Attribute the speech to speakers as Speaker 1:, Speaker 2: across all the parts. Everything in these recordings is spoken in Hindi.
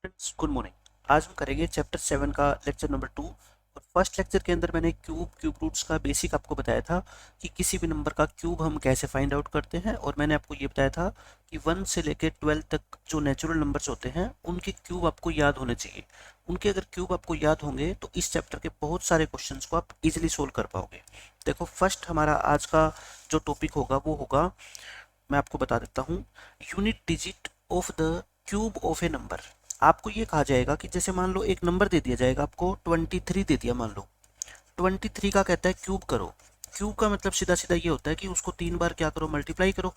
Speaker 1: Friends good morning. आज हम करेंगे चैप्टर 7 का लेक्चर नंबर 2। और फर्स्ट लेक्चर के अंदर मैंने क्यूब रूट्स का बेसिक आपको बताया था कि किसी भी नंबर का क्यूब हम कैसे फाइंड आउट करते हैं। और मैंने आपको ये बताया था कि 1 से लेकर 12 तक जो नेचुरल नंबर्स होते हैं उनके क्यूब आपको याद होने चाहिए। उनके अगर क्यूब आपको याद होंगे तो इस चैप्टर के बहुत सारे क्वेश्चंस को आप इजीली सोल्व कर पाओगे। देखो फर्स्ट हमारा आज का जो टॉपिक होगा वो होगा, मैं आपको बता देता हूँ, unit digit of the cube of A number. आपको ये कहा जाएगा कि जैसे मान लो एक नंबर दे दिया जाएगा, आपको 23 दे दिया, मान लो 23 का कहता है क्यूब करो। क्यूब का मतलब सीधा सीधा ये होता है कि उसको 3 बार क्या करो, मल्टीप्लाई करो।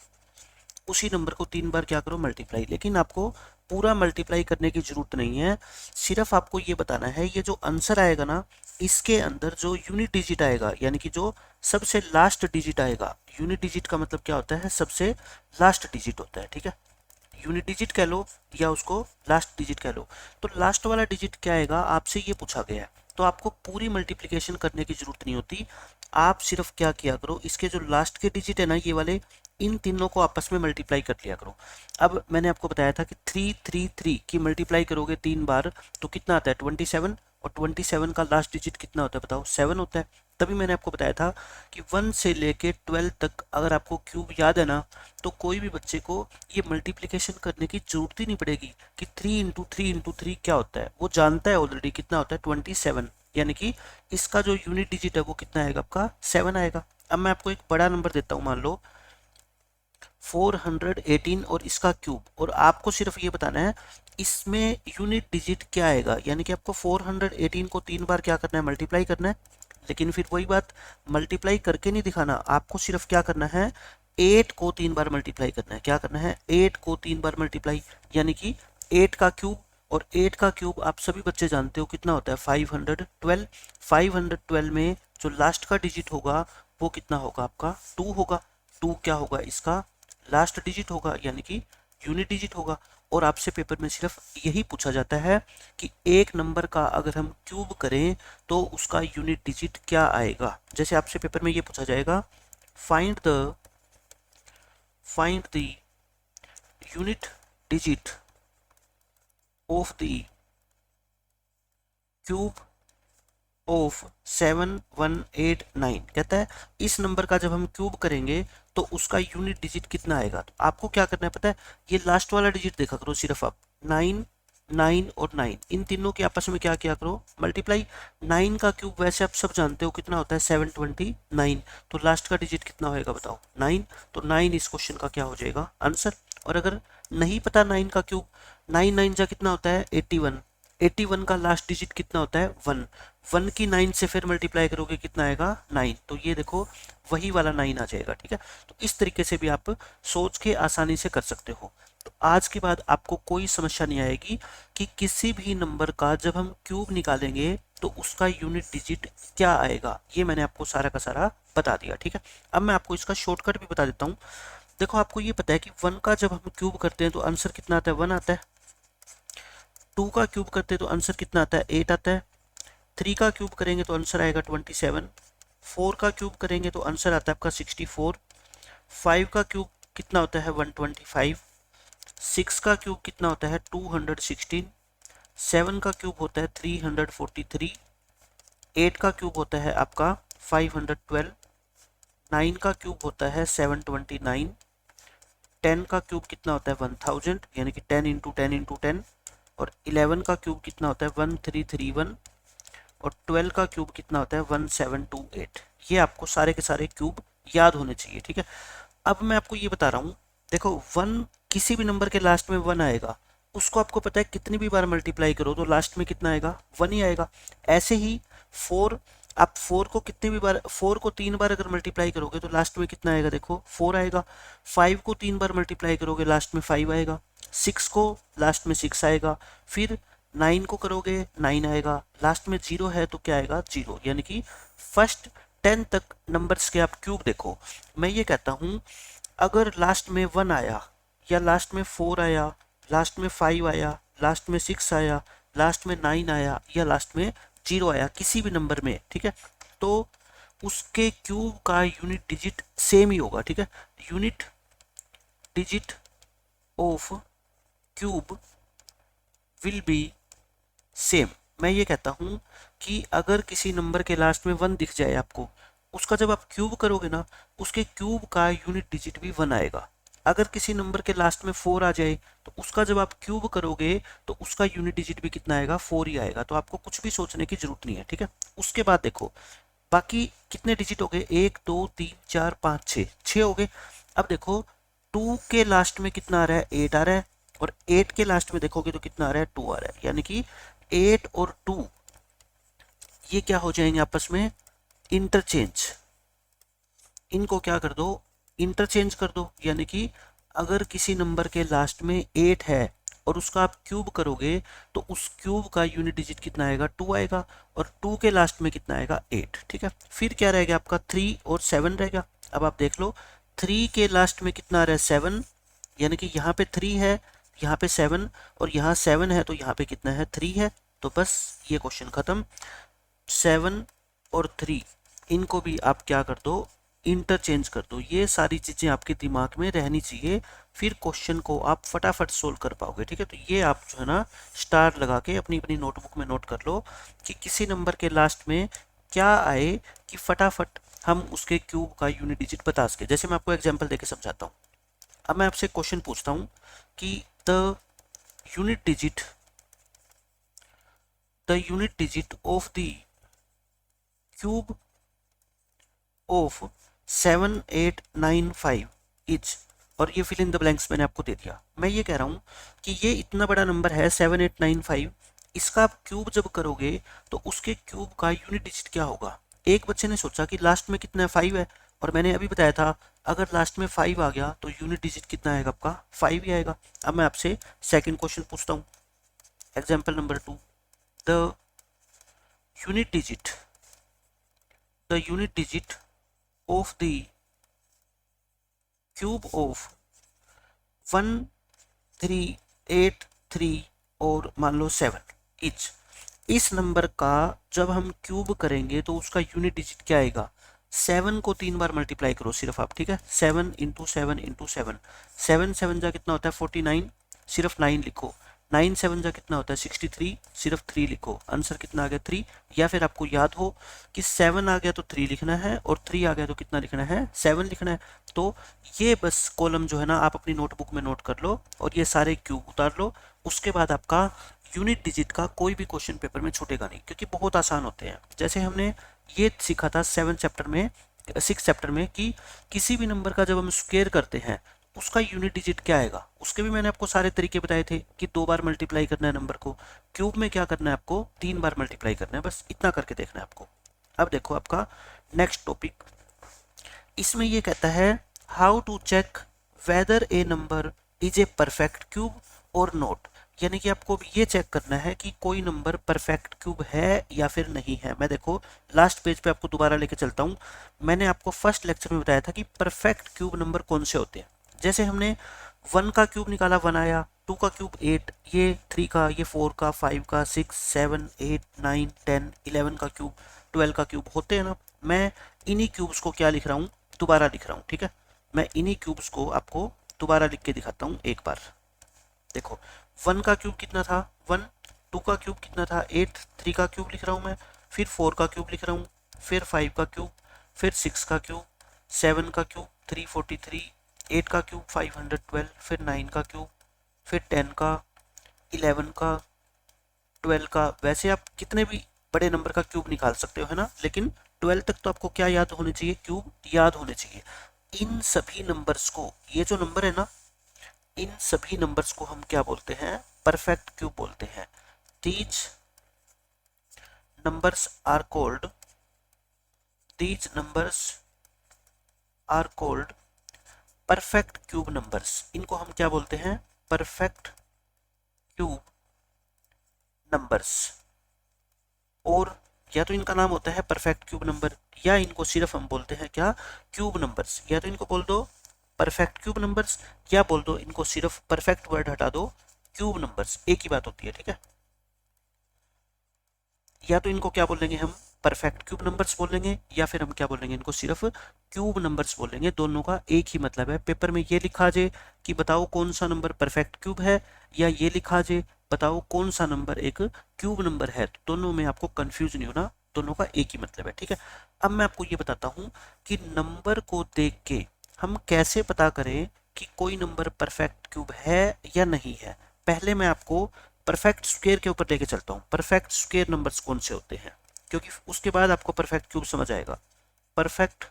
Speaker 1: उसी नंबर को 3 बार क्या करो, मल्टीप्लाई। लेकिन आपको पूरा मल्टीप्लाई करने की जरूरत नहीं है, सिर्फ आपको ये बताना है ये जो आंसर आएगा ना, इसके अंदर जो यूनिट डिजिट आएगा, यानी कि जो सबसे लास्ट डिजिट आएगा। यूनिट डिजिट का मतलब क्या होता है, सबसे लास्ट डिजिट होता है, ठीक है। यूनिट डिजिट कह लो या उसको लास्ट डिजिट कह लो। तो लास्ट वाला डिजिट क्या आएगा, आपसे ये पूछा गया है। तो आपको पूरी मल्टीप्लिकेशन करने की जरूरत नहीं होती। आप सिर्फ क्या किया करो, इसके जो लास्ट के डिजिट है ना, ये वाले, इन तीनों को आपस में मल्टीप्लाई कर लिया करो। अब मैंने आपको बताया था कि 333 की मल्टीप्लाई करोगे 3 बार तो कितना आता है, 27। और 27 का लास्ट डिजिट कितना होता है बताओ, 7 होता है। तभी मैंने आपको बताया था कि 1 से लेके 12 तक अगर आपको क्यूब याद है ना, तो कोई भी बच्चे को ये मल्टीप्लिकेशन करने की जरूरत ही नहीं पड़ेगी कि 3 इंटू 3 क्या होता है। वो जानता है ऑलरेडी कितना होता है, 27। यानी कि इसका जो यूनिट डिजिट है वो कितना आएगा, आपका 7 आएगा। अब मैं आपको एक बड़ा नंबर देता हूँ, मान लो 418 और इसका क्यूब, और आपको सिर्फ ये बताना है इसमें यूनिट डिजिट क्या आएगा। यानी कि आपको 418 को 3 बार क्या करना है, मल्टीप्लाई करना है। लेकिन फिर वही बात, मल्टीप्लाई करके नहीं दिखाना, आपको सिर्फ क्या करना है, 8 को 3 बार मल्टीप्लाई करना है। क्या करना है, 8 को 3 बार मल्टीप्लाई, यानी कि 8 का क्यूब। और 8 का क्यूब आप सभी बच्चे जानते हो कितना होता है, 512। 512 में जो लास्ट का डिजिट होगा वो कितना होगा, आपका 2 होगा। 2 क्या होगा, इसका लास्ट डिजिट होगा, यानी कि यूनिट डिजिट होगा। और आपसे पेपर में सिर्फ यही पूछा जाता है कि एक नंबर का अगर हम क्यूब करें तो उसका यूनिट डिजिट क्या आएगा। जैसे आपसे पेपर में ये पूछा जाएगा, find the find the unit digit of the cube of 7189। कहता है इस नंबर का जब हम क्यूब करेंगे तो उसका यूनिट डिजिट कितना आएगा। तो आपको क्या करना है पता है, ये लास्ट वाला डिजिट देखा करो सिर्फ आप, 9, 9 और 9, इन तीनों के आपस में क्या किया करो, मल्टीप्लाई। 9 का क्यूब वैसे आप सब जानते हो कितना होता है, 729। तो लास्ट का डिजिट कितना होएगा बताओ, 9। तो 9 इस क्वेश्चन का क्या हो जाएगा, आंसर। और अगर नहीं पता 9 का क्यूब, 9 9 जा कितना होता है, 81। 81 का लास्ट डिजिट कितना होता है, 1। 1 की 9 से फिर मल्टीप्लाई करोगे कितना आएगा, 9। तो ये देखो वही वाला 9 आ जाएगा, ठीक है। तो इस तरीके से भी आप सोच के आसानी से कर सकते हो। तो आज के बाद आपको कोई समस्या नहीं आएगी कि किसी भी नंबर का जब हम क्यूब निकालेंगे तो उसका यूनिट डिजिट क्या आएगा। ये मैंने आपको सारा का सारा बता दिया, ठीक है। अब मैं आपको इसका शॉर्टकट भी बता देता हूँ। देखो आपको ये पता है कि 1 का जब हम क्यूब करते हैं तो आंसर कितना आता है, 1 आता है। 2 का क्यूब करते हैं तो आंसर कितना आता है, 8 आता है। 3 का क्यूब करेंगे तो आंसर आएगा 27। 4 का क्यूब करेंगे तो आंसर आता है आपका 64। 5 का क्यूब कितना होता है, 125। 6 का क्यूब कितना होता है, 216। 7 का क्यूब होता है 343। 8 का क्यूब होता है आपका 512। 9 का क्यूब होता है 729। 10 का क्यूब कितना होता है, 1000, यानी कि 10 इंटू 10 इंटू 10। और 11 का क्यूब कितना होता है, 1331। और 12 का क्यूब कितना होता है, 1728। ये आपको सारे के सारे क्यूब याद होने चाहिए, ठीक है। अब मैं आपको ये बता रहा हूँ, देखो 1 किसी भी नंबर के लास्ट में 1 आएगा, उसको आपको पता है कितनी भी बार मल्टीप्लाई करो तो लास्ट में कितना आएगा, 1 ही आएगा। ऐसे ही 4, आप 4 को कितनी भी बार, 4 को 3 बार अगर मल्टीप्लाई करोगे तो लास्ट में कितना आएगा, देखो 4 आएगा। 5 को 3 बार मल्टीप्लाई करोगे लास्ट में 5 आएगा। 6 को लास्ट में 6 आएगा। फिर 9 को करोगे 9 आएगा। लास्ट में 0 है तो क्या आएगा, 0। यानी कि फर्स्ट 10 तक नंबर्स के आप क्यूब देखो। मैं ये कहता हूँ अगर लास्ट में 1 आया, या लास्ट में 4 आया, लास्ट में 5 आया, लास्ट में 6 आया, लास्ट में 9 आया, या लास्ट में 0 आया, किसी भी नंबर में, ठीक है, तो उसके क्यूब का यूनिट डिजिट सेम ही होगा, ठीक है। Unit digit of cube will be same. मैं ये कहता हूँ कि अगर किसी नंबर के लास्ट में 1 दिख जाए आपको, उसका जब आप क्यूब करोगे ना, उसके क्यूब का यूनिट डिजिट भी 1 आएगा। अगर किसी नंबर के लास्ट में 4 आ जाए तो उसका जब आप क्यूब करोगे तो उसका यूनिट डिजिट भी कितना आएगा, 4 ही आएगा। तो आपको कुछ भी सोचने की जरूरत नहीं है, ठीक है। उसके बाद देखो बाकी कितने डिजिट हो गए, 1 2 3 4 5 6, 6 हो गए। अब देखो 2 के लास्ट में कितना आ रहा है, 8 आ रहा है, और 8 के लास्ट में देखोगे तो कितना आ रहा है, 2 आ रहा है। यानी कि 8 और 2 ये क्या हो जाएंगे आपस में, इंटरचेंज। इनको क्या कर दो, इंटरचेंज कर दो। यानी कि अगर किसी नंबर के लास्ट में 8 है और उसका आप क्यूब करोगे तो उस क्यूब का यूनिट डिजिट कितना आएगा, 2 आएगा, और 2 के लास्ट में कितना आएगा, 8, ठीक है। फिर क्या रहेगा आपका, 3 और 7 रहेगा। अब आप देख लो 3 के लास्ट में कितना आ रहा है, 7, यानी कि यहाँ पे 3 है, यहाँ पे 7, और यहाँ 7 है तो यहाँ पे कितना है, 3 है। तो बस ये क्वेश्चन खत्म। 7 और 3 इनको भी आप क्या कर दो, इंटरचेंज कर दो। ये सारी चीजें आपके दिमाग में रहनी चाहिए, फिर क्वेश्चन को आप फटाफट सोल्व कर पाओगे, ठीक है। तो ये आप जो है ना स्टार लगा के अपनी अपनी नोटबुक में नोट कर लो कि किसी नंबर के लास्ट में क्या आए कि फटाफट हम उसके क्यूब का यूनिट डिजिट बता सके। जैसे मैं आपको एग्जांपल देके समझाता हूँ। अब मैं आपसे क्वेश्चन पूछता हूँ कि unit digit the unit digit of the cube of 7895 is, और ये फिल इन द ब्लैंक्स मैंने आपको दे दिया। मैं ये कह रहा हूँ कि ये इतना बड़ा नंबर है 7895, इसका आप क्यूब जब करोगे तो उसके क्यूब का यूनिट डिजिट क्या होगा। एक बच्चे ने सोचा कि लास्ट में कितना है, 5 है, और मैंने अभी बताया था अगर लास्ट में 5 आ गया तो यूनिट डिजिट कितना आएगा आपका, 5 ही आएगा। अब मैं आपसे सेकंड क्वेश्चन पूछता हूँ, example number 2, the unit digit the unit digit of the cube of 1383 और मान लो 7 इच, इस नंबर का जब हम क्यूब करेंगे तो उसका यूनिट डिजिट क्या आएगा, 7 को 3 बार मल्टीप्लाई करो सिर्फ आप, ठीक है। 7 इंटू 7 इंटू 7, 7 7 जा कितना होता है, 49, सिर्फ 9 लिखो। 9 7 जा कितना होता है, 63, सिर्फ 3 लिखो। आंसर कितना आ गया, 3। या फिर आपको याद हो कि 7 आ गया तो 3 लिखना है, और 3 आ गया तो कितना लिखना है, 7 लिखना है। तो ये बस कॉलम जो है ना आप अपनी नोटबुक में नोट कर लो और ये सारे क्यूब उतार लो। उसके बाद आपका यूनिट डिजिट का कोई भी क्वेश्चन पेपर में छूटेगा नहीं, क्योंकि बहुत आसान होते हैं। जैसे हमने ये सीखा था 7 चैप्टर में, 6 चैप्टर में, कि किसी भी नंबर का जब हम स्क्वायर करते हैं उसका यूनिट डिजिट क्या आएगा। उसके भी मैंने आपको सारे तरीके बताए थे कि 2 बार मल्टीप्लाई करना है नंबर को, क्यूब में क्या करना है आपको, 3 बार मल्टीप्लाई करना है, बस इतना करके देखना है आपको। अब देखो आपका नेक्स्ट टॉपिक, इसमें ये कहता है how to check whether a number is a perfect cube or not. यानी कि आपको ये चेक करना है कि कोई नंबर परफेक्ट क्यूब है या फिर नहीं है। मैं देखो लास्ट पेज पे आपको दोबारा लेके चलता हूँ। मैंने आपको फर्स्ट लेक्चर में बताया था कि परफेक्ट क्यूब नंबर कौन से होते हैं। जैसे हमने 1 का क्यूब निकाला, 1 आया, 2 का क्यूब 8, ये 3 का, ये 4 का, 5 का, 6 7 8 9 10 11 का क्यूब, 12 का क्यूब होते हैं ना। मैं इन्हीं क्यूब्स को क्या लिख रहा हूँ, दोबारा लिख रहा हूँ, ठीक है। मैं इन्हीं क्यूब्स को आपको दोबारा लिख के दिखाता हूँ एक बार। देखो 1 का क्यूब कितना था, 1, 2 का क्यूब कितना था, 8, 3 का क्यूब लिख रहा हूँ मैं, फिर 4 का क्यूब लिख रहा हूँ, फिर 5 का क्यूब, फिर 6 का क्यूब, 7 का क्यूब 343, 8 का क्यूब 512, फिर 9 का क्यूब, फिर 10 का, 11 का, 12 का। वैसे आप कितने भी बड़े नंबर का क्यूब निकाल सकते हो, है ना, लेकिन 12 तक तो आपको क्या याद होने चाहिए, क्यूब याद होने चाहिए। इन सभी नंबर्स को, ये जो नंबर है ना, इन सभी नंबर्स को हम क्या बोलते हैं, परफेक्ट क्यूब बोलते हैं। These numbers are called these numbers are called perfect cube numbers. इनको हम क्या बोलते हैं, परफेक्ट क्यूब नंबर्स। और या तो इनका नाम होता है परफेक्ट क्यूब नंबर, या इनको सिर्फ हम बोलते हैं क्या, क्यूब नंबर्स। या तो इनको बोल दो परफेक्ट क्यूब नंबर्स, या बोल दो इनको सिर्फ परफेक्ट वर्ड हटा दो, क्यूब नंबर्स, एक ही बात होती है, ठीक है। या तो इनको क्या बोलेंगे हम, परफेक्ट क्यूब नंबर्स बोलेंगे, या फिर हम क्या बोलेंगे, इनको सिर्फ क्यूब नंबर्स बोलेंगे। दोनों का एक ही मतलब है। पेपर में ये लिखा जाए कि बताओ कौन सा नंबर परफेक्ट क्यूब है, या ये लिखा जाए बताओ कौन सा नंबर एक क्यूब नंबर है। तो दोनों में आपको कंफ्यूज नहीं होना, दोनों का एक ही मतलब है, ठीक है। अब मैं आपको ये बताता हूँ कि नंबर को देख के हम कैसे पता करें कि कोई नंबर परफेक्ट क्यूब है या नहीं है। पहले मैं आपको परफेक्ट स्क्वायर के ऊपर लेके चलता हूँ, परफेक्ट स्क्वायर नंबर्स कौन से होते हैं, क्योंकि उसके बाद आपको परफेक्ट क्यूब समझ आएगा। Perfect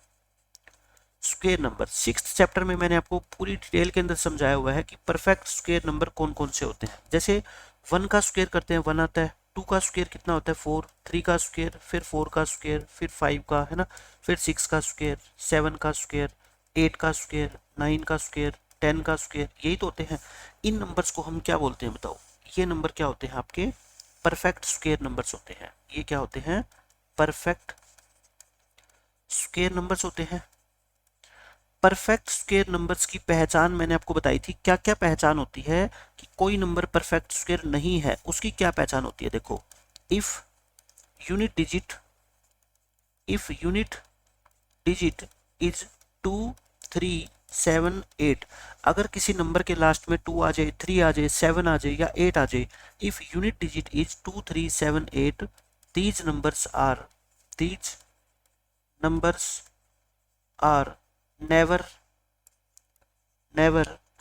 Speaker 1: square number sixth chapter में मैंने आपको पूरी डिटेल के अंदर समझाया हुआ है कि परफेक्ट स्क्वायर नंबर कौन कौन से होते हैं। जैसे 1 का स्क्वायर करते हैं 1 आता है, 2 का स्क्वायर कितना होता है 4, 3 का स्क्वायर, फिर 4 का स्क्वायर, फिर 5 का, है ना, फिर 6 का स्क्वायर, 7 का स्क्वायर, 8 का स्क्वायर, 9 का स्क्वायर, 10 का स्क्वायर, यही तो होते हैं। इन नंबर्स को हम क्या बोलते हैं बताओ। ये नंबर क्या होते हैं आपके परफेक्ट स्क्वायर नंबर्स होते हैं। ये क्या होते हैं परफेक्ट स्क्वायर नंबर्स होते हैं। परफेक्ट स्क्वायर नंबर्स की पहचान मैंने आपको बताई थी, क्या क्या पहचान होती है कि कोई नंबर परफेक्ट स्क्वायर नहीं है, उसकी क्या पहचान होती है। देखो, इफ यूनिट डिजिट इज 2 3 7 8, अगर किसी नंबर के लास्ट में 2 आ जाए, 3 आ जाए, 7 आ जाए या 8 आ जाए, if unit digit is 2 3 7 8, these numbers are never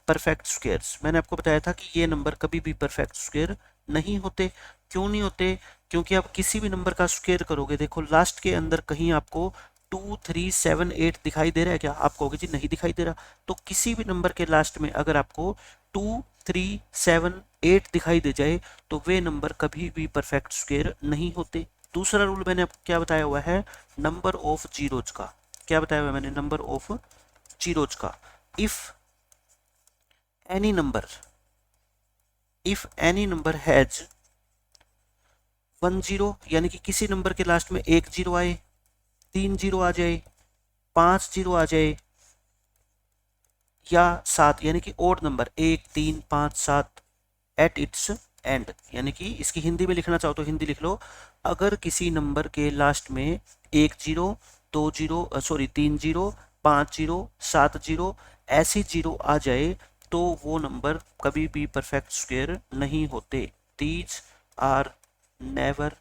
Speaker 1: perfect squares. मैंने आपको बताया था कि ये नंबर कभी भी परफेक्ट स्क्वायर नहीं होते। क्यों नहीं होते? क्योंकि आप किसी भी नंबर का स्क्वायर करोगे, देखो लास्ट के अंदर कहीं आपको 2 3 7 8 दिखाई दे रहा है क्या? आप कहोगे जी नहीं दिखाई दे रहा। तो किसी भी नंबर के लास्ट में अगर आपको 2 3 7 8 दिखाई दे जाए तो वे नंबर कभी भी परफेक्ट स्क्वायर नहीं होते। दूसरा रूल मैंने आपको क्या बताया हुआ है, नंबर ऑफ जीरोज का। क्या बताया हुआ है मैंने? नंबर ऑफ जीरोज का। इफ एनी नंबर हैज 1 0, यानी कि किसी नंबर के लास्ट में 1 0 आए, 3 0 आ जाए, 5 0 आ जाए या 7, यानी कि odd number 1 3 5 7 at its end, यानी कि इसकी हिंदी में लिखना चाहो तो हिंदी लिख लो। अगर किसी नंबर के लास्ट में 1 0 2 0 सॉरी 3 0 5 0 7 0 ऐसी 0 आ जाए तो वो नंबर कभी भी परफेक्ट स्क्वायर नहीं होते। These are never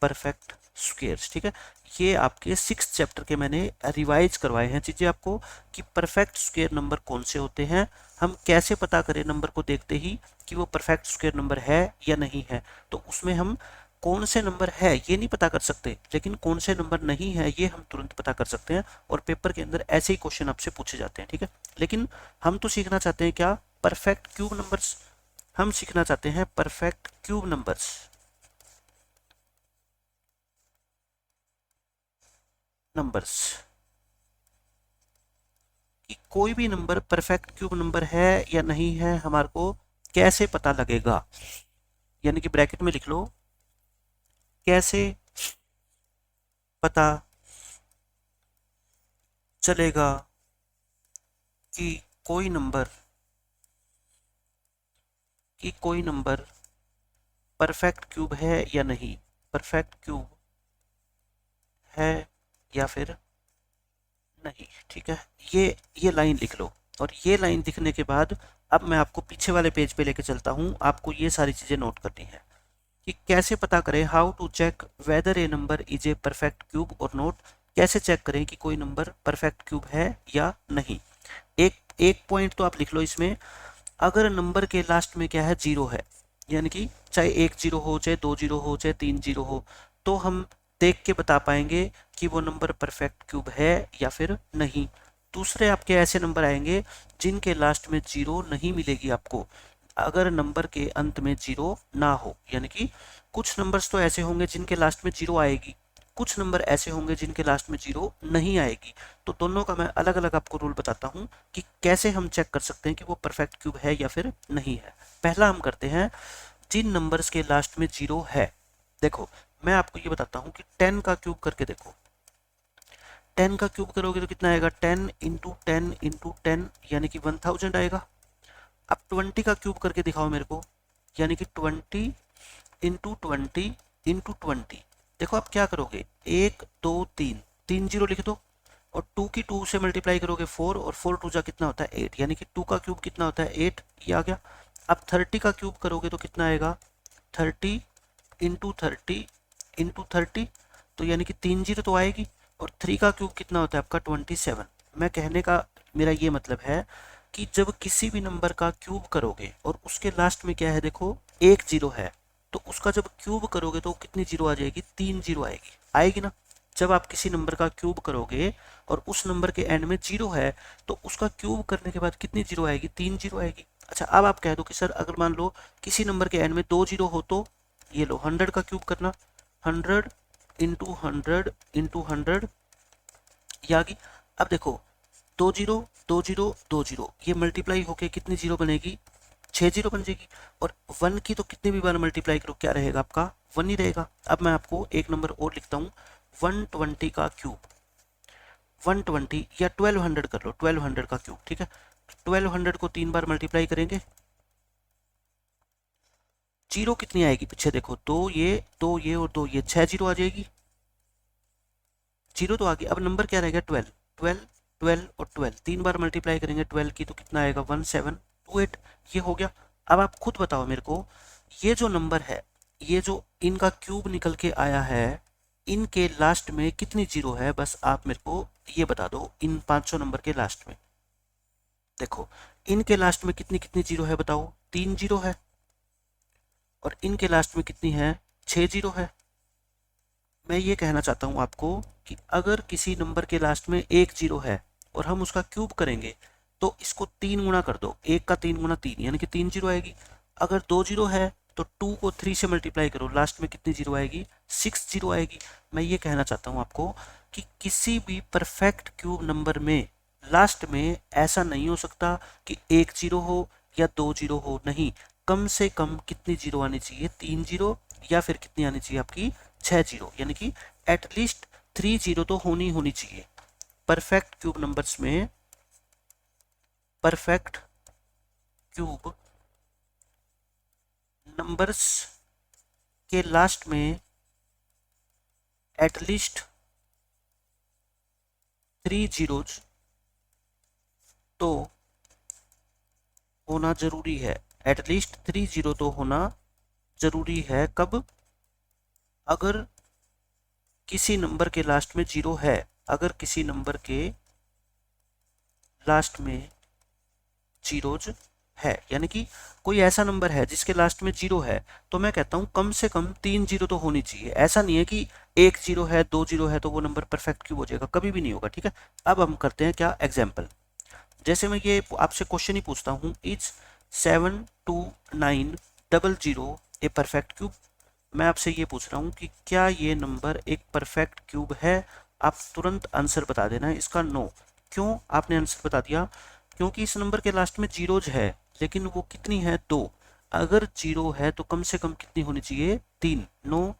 Speaker 1: perfect squares, ठीक है। ये आपके 6th चैप्टर के मैंने रिवाइज करवाए हैं चीजें आपको कि परफेक्ट स्क्वायर नंबर कौन से होते हैं, हम कैसे पता करें नंबर को देखते ही कि वो परफेक्ट स्क्वायर नंबर है या नहीं है। तो उसमें हम कौन से नंबर है ये नहीं पता कर सकते, लेकिन कौन से नंबर नहीं है ये हम तुरंत पता कर सकते हैं, और पेपर के अंदर ऐसे ही क्वेश्चन आपसे पूछे जाते हैं, ठीक है। लेकिन हम तो सीखना चाहते हैं क्या? Perfect cube numbers. हम सीखना चाहते हैं परफेक्ट क्यूब नंबर्स। कि कोई भी नंबर परफेक्ट क्यूब नंबर है या नहीं है हमारे को कैसे पता लगेगा, यानी कि ब्रैकेट में लिख लो, कैसे पता चलेगा कि कोई नंबर परफेक्ट क्यूब है या नहीं, परफेक्ट क्यूब है या फिर नहीं, ठीक है। ये लाइन लिख लो, और ये लाइन लिखने के बाद अब मैं आपको पीछे वाले पेज पे लेके चलता हूं। आपको ये सारी चीजें नोट करनी है कि कैसे पता करें, how to check whether a number is a perfect cube or not. कैसे चेक करें कि कोई नंबर परफेक्ट क्यूब है या नहीं। एक पॉइंट तो आप लिख लो इसमें, अगर नंबर के लास्ट में क्या है, 0 है, यानी कि चाहे 1 0 हो, चाहे 2 0 हो, चाहे 3 0 हो, तो हम देख के बता पाएंगे कि वो नंबर परफेक्ट क्यूब है या फिर नहीं। दूसरे आपके ऐसे नंबर आएंगे जिनके लास्ट में 0 नहीं मिलेगी आपको, अगर नंबर के अंत में 0 ना हो, यानी कि कुछ नंबर्स तो ऐसे होंगे जिनके लास्ट में 0 आएगी, कुछ नंबर ऐसे होंगे जिनके लास्ट में 0 नहीं आएगी। तो दोनों का मैं अलग अलग आपको रूल बताता हूँ कि कैसे हम चेक कर सकते हैं कि वो परफेक्ट क्यूब है या फिर नहीं है। पहला हम करते हैं जिन नंबर्स के लास्ट में 0 है। देखो मैं आपको ये बताता हूँ कि 10 का क्यूब करके देखो, 10 का क्यूब करोगे तो कितना आएगा, 10 इंटू 10 इंटू 10, यानी कि 1000 आएगा। अब 20 का क्यूब करके दिखाओ मेरे को, यानी कि 20 इंटू 20 इंटू 20। देखो आप क्या करोगे, 1 2 3 3 0 लिख दो, और 2 की 2 से मल्टीप्लाई करोगे 4, और 4 2 जा कितना होता है 8, यानी कि 2 का क्यूब कितना होता है 8, ये आ गया। अब 30 का क्यूब करोगे तो कितना आएगा, 30 इंटू 30 इंटू 30, तो यानी कि 3 जीरो तो आएगी। और 3 का क्यूब कितना होता है आपका 27। मैं कहने का मेरा ये मतलब है कि जब किसी भी नंबर का क्यूब करोगे और उसके लास्ट में क्या है, देखो एक जीरो है, तो उसका जब क्यूब करोगे तो कितनी जीरो आ जाएगी, 3 जीरो आएगी, आएगी ना। जब आप किसी नंबर का क्यूब करोगे और उस नंबर के एंड में जीरो है, तो उसका क्यूब करने के बाद कितनी जीरो आएगी, 3 जीरो आएगी। अच्छा, अब आप कह दो कि सर अगर मान लो किसी नंबर के एंड में 2 जीरो हो, तो ये लो 100 का क्यूब करना, 100 इंटू 100 इंटू 100, ये आ गई। अब देखो 2 जीरो 2 जीरो 2 जीरो, ये मल्टीप्लाई होके कितनी जीरो बनेगी, 6 जीरो बन जाएगी। और 1 की तो कितनी भी बार मल्टीप्लाई करो क्या रहेगा आपका, 1 ही रहेगा। अब मैं आपको एक नंबर और लिखता हूँ, 120 का क्यूब, 120 या 1200 कर लो, 1200 का क्यूब, ठीक है। 1200 को 3 बार मल्टीप्लाई करेंगे, जीरो कितनी आएगी पीछे देखो, दो ये और दो ये, 6 जीरो आ जाएगी, जीरो तो आ गई। अब नंबर क्या रहेगा, 12, 12, 12 और 12, 3 बार मल्टीप्लाई करेंगे 12 की तो कितना आएगा, 1728, ये हो गया। अब आप खुद बताओ मेरे को, ये जो नंबर है, ये जो इनका क्यूब निकल के आया है, इनके लास्ट में कितनी जीरो है, बस आप मेरे को ये बता दो। इन 500 नंबर के लास्ट में देखो, इनके लास्ट में कितनी कितनी जीरो है बताओ, 3 जीरो है। और इनके लास्ट में कितनी है, 6 जीरो है। मैं ये कहना चाहता हूँ आपको कि अगर किसी नंबर के लास्ट में एक जीरो है और हम उसका क्यूब करेंगे, तो इसको 3 गुना कर दो, एक का 3 गुना 3, यानी कि 3 जीरो आएगी। अगर 2 जीरो है तो 2 को 3 से मल्टीप्लाई करो, लास्ट में कितनी जीरो आएगी, 6 जीरो आएगी। मैं ये कहना चाहता हूँ आपको कि किसी भी परफेक्ट क्यूब नंबर में लास्ट में ऐसा नहीं हो सकता कि एक जीरो हो या 2 जीरो हो, नहीं, कम से कम कितनी जीरो आनी चाहिए, 3 जीरो, या फिर कितनी आनी चाहिए आपकी, 6 जीरो, यानी कि एटलीस्ट 3 जीरो तो होनी चाहिए परफेक्ट क्यूब नंबर्स में। परफेक्ट क्यूब नंबर्स के लास्ट में एटलीस्ट 3 जीरोज तो होना जरूरी है, एटलीस्ट 3 जीरो तो होना जरूरी है। कब, अगर किसी नंबर के लास्ट में जीरो है, अगर किसी नंबर के लास्ट में जीरोज है, यानी कि कोई ऐसा नंबर है जिसके लास्ट में जीरो है, तो मैं कहता हूं कम से कम 3 जीरो तो होनी चाहिए। ऐसा नहीं है कि एक जीरो है, 2 जीरो है तो वो नंबर परफेक्ट क्यूब हो जाएगा, कभी भी नहीं होगा, ठीक है। अब हम करते हैं क्या, एग्जाम्पल। जैसे मैं ये आपसे क्वेश्चन ही पूछता हूँ, इज 72900 ए परफेक्ट क्यूब। मैं आपसे ये पूछ रहा हूँ कि क्या ये नंबर एक परफेक्ट क्यूब है। आप तुरंत आंसर बता देना है इसका, नो। क्यों आपने आंसर बता दिया, क्योंकि इस नंबर के लास्ट में जीरोज है, लेकिन वो कितनी है, 2। अगर जीरो है तो कम से कम कितनी होनी चाहिए, 3। No,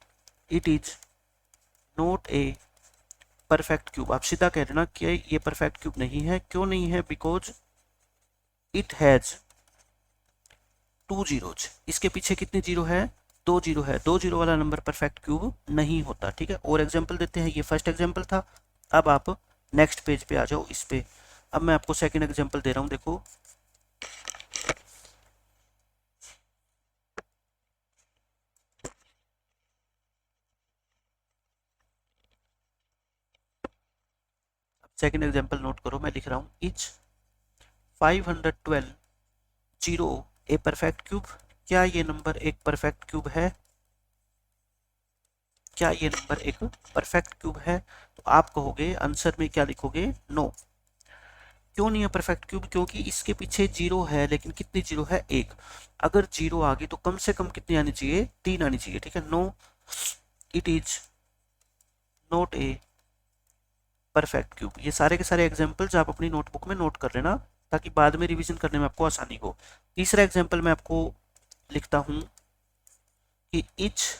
Speaker 1: it is not a perfect cube. आप सीधा कह देना कि ये परफेक्ट क्यूब नहीं है। क्यों नहीं है, बिकॉज इट हैज 2 जीरोज। इसके पीछे कितनी जीरो है, 2 जीरो है। 2 जीरो वाला नंबर परफेक्ट क्यूब नहीं होता, ठीक है। और एग्जांपल देते हैं, ये फर्स्ट एग्जांपल था। अब आप नेक्स्ट पेज पे आ जाओ, इस पे। अब मैं आपको सेकंड एग्जांपल दे रहा हूं, देखो। सेकंड एग्जांपल नोट करो, मैं लिख रहा हूं, is 512 zero A perfect cube. क्या ये नंबर एक परफेक्ट क्यूब है, क्या ये नंबर एक परफेक्ट क्यूब है। तो आप कहोगे आंसर में क्या लिखोगे, नो। क्यों नहीं है परफेक्ट क्यूब, क्योंकि इसके पीछे जीरो है, लेकिन कितनी जीरो है, एक। अगर जीरो आ गई तो कम से कम कितनी आनी चाहिए, 3 आनी चाहिए, ठीक है। No, it is not a perfect cube. ये सारे के सारे एग्जांपल्स आप अपनी नोटबुक में नोट कर लेना, ताकि बाद में रिवीजन करने में आपको आसानी हो। तीसरा एग्जांपल मैं आपको लिखता हूं कि इच,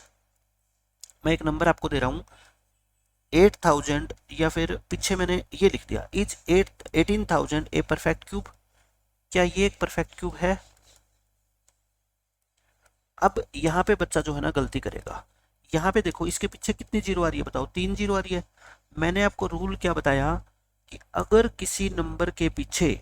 Speaker 1: मैं एक नंबर आपको दे रहा हूं 8000, या फिर पीछे मैंने ये लिख दिया, इज 18,000 ए परफेक्ट क्यूब। क्या ये एक परफेक्ट क्यूब है। अब यहाँ पे बच्चा जो है ना गलती करेगा। यहाँ पे देखो इसके पीछे कितनी जीरो आ रही है बताओ, 3 जीरो आ रही है। मैंने आपको रूल क्या बताया कि अगर किसी नंबर के पीछे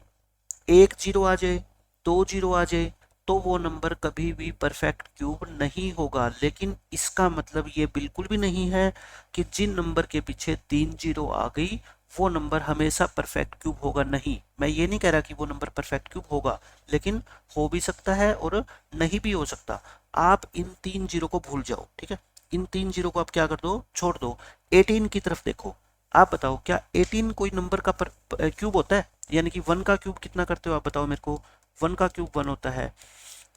Speaker 1: एक जीरो आ जाए, 2 जीरो आ जाए, तो वो नंबर कभी भी परफेक्ट क्यूब नहीं होगा। लेकिन इसका मतलब ये बिल्कुल भी नहीं है कि जिन नंबर के पीछे 3 जीरो आ गई वो नंबर हमेशा परफेक्ट क्यूब होगा। नहीं, मैं ये नहीं कह रहा कि वो नंबर परफेक्ट क्यूब होगा, लेकिन हो भी सकता है और नहीं भी हो सकता। आप इन 3 जीरो को भूल जाओ, ठीक है। इन 3 जीरो को आप क्या कर दो, छोड़ दो। 18 की तरफ देखो। आप बताओ क्या 18 कोई नंबर का क्यूब होता है? यानी कि 1 का क्यूब कितना करते हो आप बताओ मेरे को। 1 का क्यूब 1 होता है।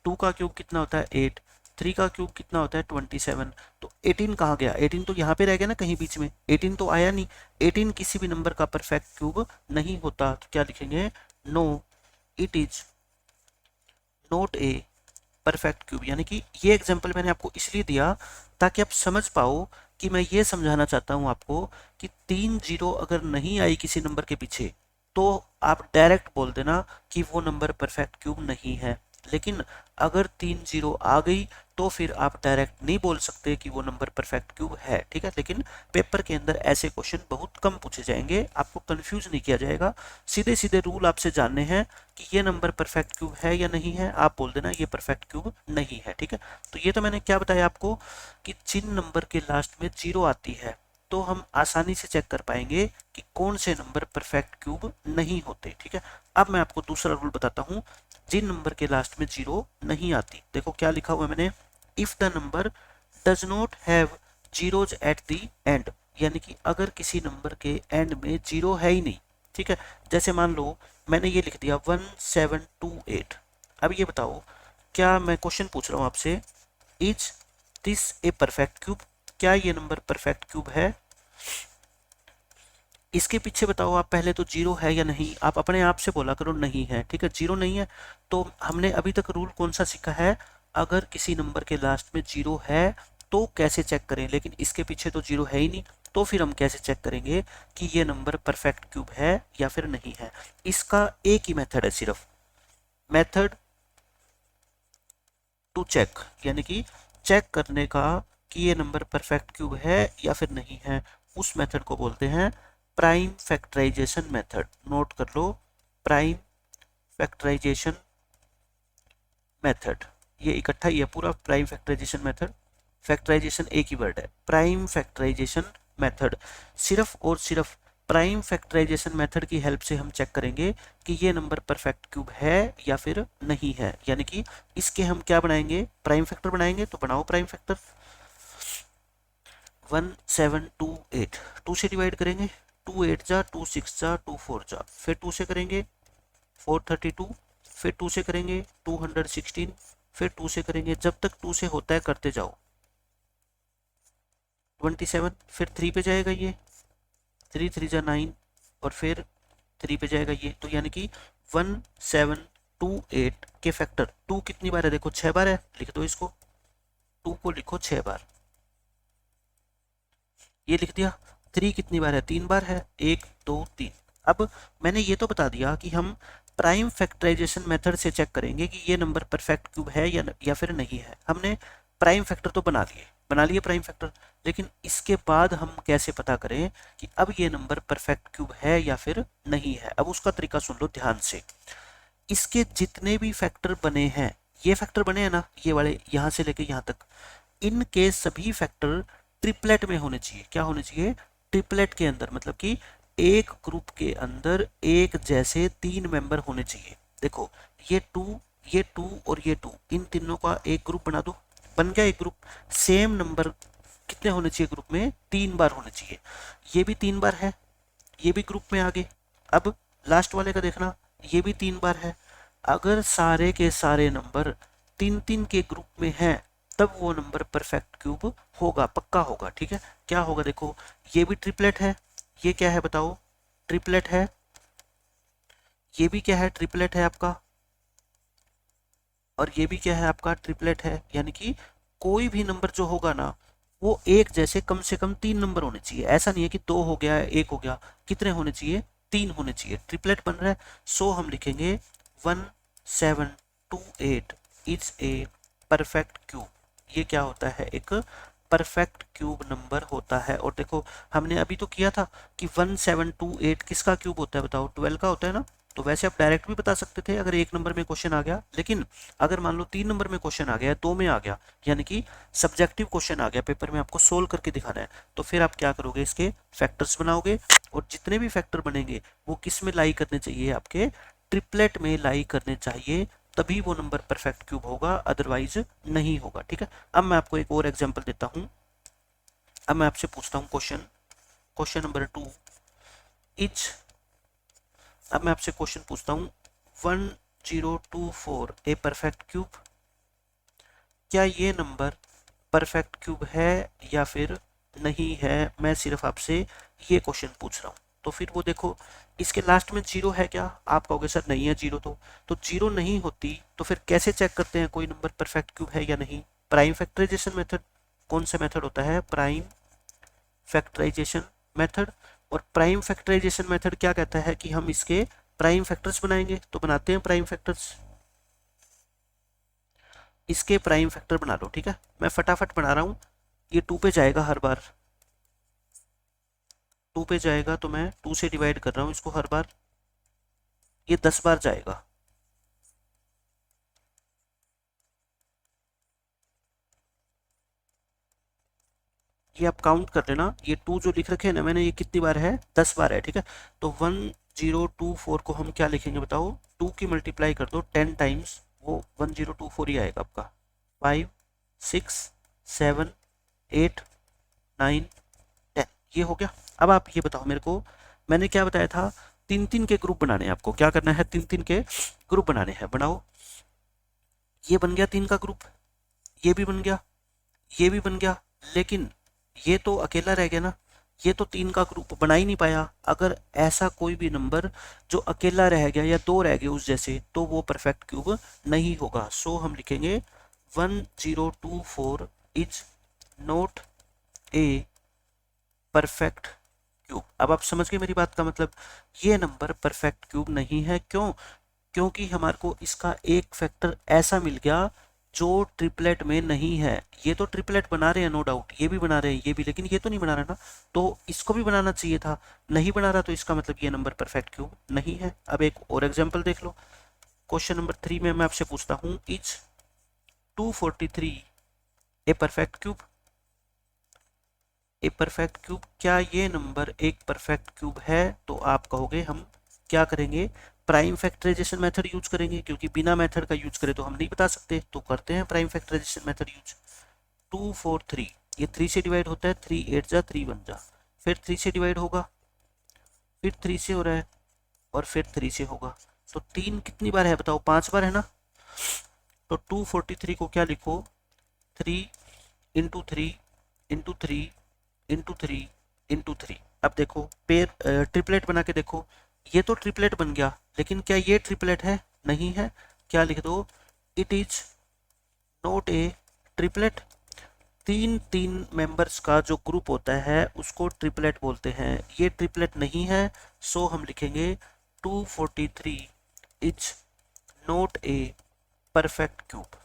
Speaker 1: 2 का क्यूब कितना होता है 8। 3 का क्यूब कितना होता है 27। तो 18 कहाँ गया? 18 तो यहाँ पे रह गया ना कहीं बीच में, 18 तो आया नहीं। 18 किसी भी नंबर का परफेक्ट क्यूब नहीं होता। तो क्या लिखेंगे? No, it is not a perfect cube. यानी कि ये एग्जांपल मैंने आपको इसलिए दिया ताकि आप समझ पाओ कि मैं ये समझाना चाहता हूं आपको कि 3 जीरो अगर नहीं आई किसी नंबर के पीछे तो आप डायरेक्ट बोल देना कि वो नंबर परफेक्ट क्यूब नहीं है। लेकिन अगर 3 जीरो आ गई तो फिर आप डायरेक्ट नहीं बोल सकते कि वो नंबर परफेक्ट क्यूब है, ठीक है। लेकिन पेपर के अंदर ऐसे क्वेश्चन बहुत कम पूछे जाएंगे, आपको कंफ्यूज नहीं किया जाएगा। सीधे सीधे रूल आपसे जानने हैं कि ये नंबर परफेक्ट क्यूब है या नहीं है, आप बोल देना ये परफेक्ट क्यूब नहीं है, ठीक है। तो ये तो मैंने क्या बताया आपको कि जिन नंबर के लास्ट में जीरो आती है तो हम आसानी से चेक कर पाएंगे कि कौन से नंबर परफेक्ट क्यूब नहीं होते, ठीक है। अब मैं आपको दूसरा रूल बताता हूं। जिन नंबर के लास्ट में जीरो नहीं आती, देखो क्या लिखा हुआ है मैंने, if the number does not have zeros at the end. यानी कि अगर किसी नंबर के एंड में जीरो है ही नहीं, ठीक है। जैसे मान लो मैंने ये लिख दिया 1728। अब ये बताओ, क्या मैं क्वेश्चन पूछ रहा हूँ आपसे, is this A perfect cube? क्या ये नंबर परफेक्ट क्यूब है? इसके पीछे बताओ आप पहले तो जीरो है या नहीं, आप अपने आप से बोला करो नहीं है, ठीक है। जीरो नहीं है तो हमने अभी तक रूल कौन सा सीखा है, अगर किसी नंबर के लास्ट में जीरो है तो कैसे चेक करें। लेकिन इसके पीछे तो जीरो है ही नहीं, तो फिर हम कैसे चेक करेंगे कि ये नंबर परफेक्ट क्यूब है या फिर नहीं है। इसका एक ही मेथड है सिर्फ, मेथड टू चेक, यानी कि चेक करने का कि ये नंबर परफेक्ट क्यूब है या फिर नहीं है। उस मेथड को बोलते हैं प्राइम फैक्टराइजेशन मेथड। नोट कर लो, प्राइम फैक्टराइजेशन मेथड। ये इकट्ठा ही है पूरा, प्राइम फैक्टराइजेशन मेथड। फैक्टराइजेशन एक ही वर्ड है, प्राइम फैक्टराइजेशन मेथड। सिर्फ और सिर्फ प्राइम फैक्टराइजेशन मेथड की हेल्प से हम चेक करेंगे कि ये नंबर परफेक्ट क्यूब है या फिर नहीं है। यानी कि इसके हम क्या बनाएंगे, प्राइम फैक्टर बनाएंगे। तो बनाओ प्राइम फैक्टर। 1728 2 से डिवाइड करेंगे, 2 8 जा, 2 6 जा, 2 4 जा, फिर 2 से करेंगे 432, फिर 2 से करेंगे 216, फिर 2 से करेंगे, जब तक 2 से होता है करते जाओ 27, फिर 3 पे जाएगा ये 3 3 जा 9, और फिर 3 पे जाएगा ये। तो यानी कि 1728 के फैक्टर 2 कितनी बार है, देखो 6 बार है, लिख दो इसको, 2 को लिखो 6 बार, ये लिख दिया। 3 कितनी बार है, 3 बार है, 1 2 3। अब मैंने ये तो बता दिया कि हम प्राइम फैक्टराइजेशन मेथड से चेक करेंगे कि ये नंबर परफेक्ट क्यूब है या फिर नहीं है। हमने प्राइम फैक्टर तो बना लिए प्राइम फैक्टर, लेकिन इसके बाद हम कैसे पता करें कि अब ये नंबर परफेक्ट क्यूब है या फिर नहीं है। अब उसका तरीका सुन लो ध्यान से। इसके जितने भी फैक्टर बने हैं, ये फैक्टर बने हैं ना, ये वाले यहाँ से लेके यहाँ तक, इनके सभी फैक्टर ट्रिपलेट में होने चाहिए। क्या होने चाहिए? ट्रिपलेट के अंदर, मतलब कि एक ग्रुप के अंदर एक जैसे 3 मेंबर होने चाहिए। देखो ये 2, ये 2 और ये 2, इन तीनों का एक ग्रुप बना दो, बन गया एक ग्रुप। सेम नंबर कितने होने चाहिए ग्रुप में? 3 बार होने चाहिए। ये भी 3 बार है, ये भी ग्रुप में आ गए। अब लास्ट वाले का देखना, ये भी 3 बार है। अगर सारे के सारे नंबर 3 3 के ग्रुप में हैं तब वो नंबर परफेक्ट क्यूब होगा, पक्का होगा, ठीक है। क्या होगा देखो, ये भी ट्रिपलेट है, ये क्या है बताओ? ट्रिपलेट है। ये भी क्या है? ट्रिपलेट है आपका। और ये भी क्या है आपका? ट्रिपलेट है। यानी कि कोई भी नंबर जो होगा ना वो एक जैसे कम से कम 3 नंबर होने चाहिए। ऐसा नहीं है कि 2 हो गया, 1 हो गया, कितने होने चाहिए? 3 होने चाहिए। ट्रिपलेट बन रहा है, सो हम लिखेंगे 1728 इज ए परफेक्ट क्यूब। ये क्या होता है? एक परफेक्ट क्यूब नंबर होता है। और देखो हमने अभी तो किया था कि 1728 किसका क्यूब होता है बताओ? 12 का होता है ना। तो वैसे आप डायरेक्ट भी बता सकते थे अगर 1 नंबर में क्वेश्चन आ गया, लेकिन अगर मान लो 3 नंबर में क्वेश्चन आ गया, 2 में आ गया, यानी कि सब्जेक्टिव क्वेश्चन आ गया पेपर में, आपको सोल्व करके दिखाना है, तो फिर आप क्या करोगे, इसके फैक्टर्स बनाओगे, और जितने भी फैक्टर बनेंगे वो किस में लाई करने चाहिए, आपके ट्रिपलेट में लाई करने चाहिए, तभी वो नंबर परफेक्ट क्यूब होगा, अदरवाइज नहीं होगा। ठीक है, अब मैं आपको एक और एग्जांपल देता हूं। अब मैं आपसे पूछता हूं क्वेश्चन नंबर 2 इज, अब मैं आपसे क्वेश्चन पूछता हूं 1024 ए परफेक्ट क्यूब, क्या ये नंबर परफेक्ट क्यूब है या फिर नहीं है, मैं सिर्फ आपसे ये क्वेश्चन पूछ रहा हूँ। तो फिर वो देखो, इसके लास्ट में जीरो है क्या, आप कहोगे सर नहीं है जीरो, तो जीरो नहीं होती तो फिर कैसे चेक करते हैं कोई नंबर परफेक्ट क्यूब है या नहीं, प्राइम फैक्टराइजेशन मेथड। कौन सा मेथड होता है, प्राइम फैक्टराइजेशन मेथड। और प्राइम फैक्टराइजेशन मेथड क्या कहता है कि हम इसके प्राइम फैक्टर्स बनाएंगे, तो बनाते हैं प्राइम फैक्टर्स, इसके प्राइम फैक्टर बना लो। ठीक है, मैं फटाफट बना रहा हूँ, ये 2 पे जाएगा हर बार, 2 पे जाएगा, तो मैं 2 से डिवाइड कर रहा हूँ इसको हर बार, ये 10 बार जाएगा। ये आप काउंट कर लेना, ये 2 जो लिख रखे हैं ना मैंने, ये कितनी बार है, 10 बार है। ठीक है, तो 1024 को हम क्या लिखेंगे बताओ, 2 की मल्टीप्लाई कर दो 10 टाइम्स, वो 1024 ही आएगा आपका। 5 6 7 8 9 10, ये हो गया। अब आप ये बताओ मेरे को, मैंने क्या बताया था, 3-3 के ग्रुप बनाने हैं आपको, क्या करना है, 3-3 के ग्रुप बनाने हैं, बनाओ। ये बन गया 3 का ग्रुप, ये भी बन गया, ये भी बन गया, लेकिन ये तो अकेला रह गया ना, ये तो 3 का ग्रुप बना ही नहीं पाया। अगर ऐसा कोई भी नंबर जो अकेला रह गया या 2 रह गए उस जैसे, तो वो परफेक्ट क्यूब नहीं होगा। सो हम लिखेंगे 1024 is not a perfect cube. अब आप समझ गए मेरी बात का मतलब, ये नंबर परफेक्ट क्यूब नहीं है। क्यों, क्योंकि हमारे को इसका एक फैक्टर ऐसा मिल गया जो ट्रिपलेट में नहीं है। ये तो ट्रिपलेट बना रहे हैं नो डाउट, ये भी बना रहे हैं, ये भी, लेकिन ये तो नहीं बना रहा ना, तो इसको भी बनाना चाहिए था, नहीं बना रहा, तो इसका मतलब ये नंबर परफेक्ट क्यूब नहीं है। अब एक और एग्जांपल देख लो, क्वेश्चन नंबर 3 में मैं आपसे पूछता हूँ is 243 A perfect cube, A perfect cube, क्या ये नंबर एक परफेक्ट क्यूब है, तो आप कहोगे हम क्या करेंगे, प्राइम फैक्टराइजेशन मेथड यूज करेंगे, क्योंकि बिना मेथड का यूज करें तो हम नहीं बता सकते, तो करते हैं प्राइम फैक्टराइजेशन मेथड यूज। 243, ये 3 से डिवाइड होता है, 3 8 जा 3 1 जा, फिर 3 से डिवाइड होगा, फिर 3 से हो रहा है, और फिर 3 से होगा, तो 3 कितनी बार है बताओ, 5 बार है ना। तो 243 को क्या लिखो, 3 इंटू 3 इंटू 3 इंटू 3 इंटू 3। अब देखो पेयर ट्रिपलेट बना के देखो, ये तो ट्रिपलेट बन गया, लेकिन क्या ये ट्रिपलेट है, नहीं है, क्या लिख दो, it is not A triplet. 3 members का जो ग्रुप होता है उसको ट्रिपलेट बोलते हैं, ये ट्रिपलेट नहीं है, सो हम लिखेंगे 243 is not a perfect cube.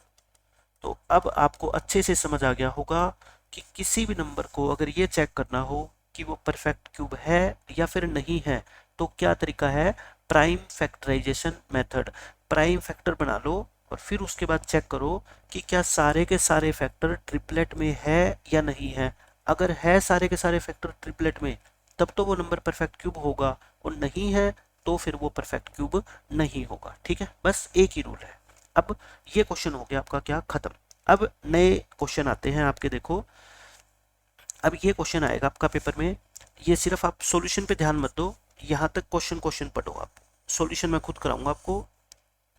Speaker 1: तो अब आपको अच्छे से समझ आ गया होगा कि किसी भी नंबर को अगर ये चेक करना हो कि वो परफेक्ट क्यूब है या फिर नहीं है, तो क्या तरीका है, prime factorisation method. Prime factor बना लो और फिर उसके बाद चेक करो कि क्या सारे के सारे फैक्टर ट्रिपलेट में है या नहीं है। अगर है सारे के सारे फैक्टर ट्रिपलेट में, तब तो वो नंबर परफेक्ट क्यूब होगा, और नहीं है तो फिर वो परफेक्ट क्यूब नहीं होगा। ठीक है, बस एक ही रूल है। अब ये क्वेश्चन हो गया आपका क्या, खत्म। अब नए क्वेश्चन आते हैं आपके, देखो अब ये क्वेश्चन आएगा आपका पेपर में, ये सिर्फ आप सॉल्यूशन पे ध्यान मत दो, यहाँ तक क्वेश्चन पढ़ो आप, सॉल्यूशन मैं खुद कराऊंगा आपको।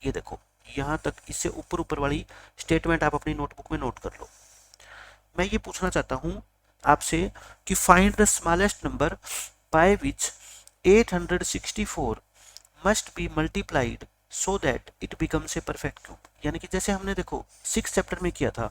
Speaker 1: ये देखो यहाँ तक, इससे ऊपर ऊपर वाली स्टेटमेंट आप अपनी नोटबुक में नोट कर लो। मैं ये पूछना चाहता हूँ आपसे कि find the smallest number by which 864 must be multiplied so that it becomes a perfect cube. यानी कि जैसे हमने देखो 6 चैप्टर में किया था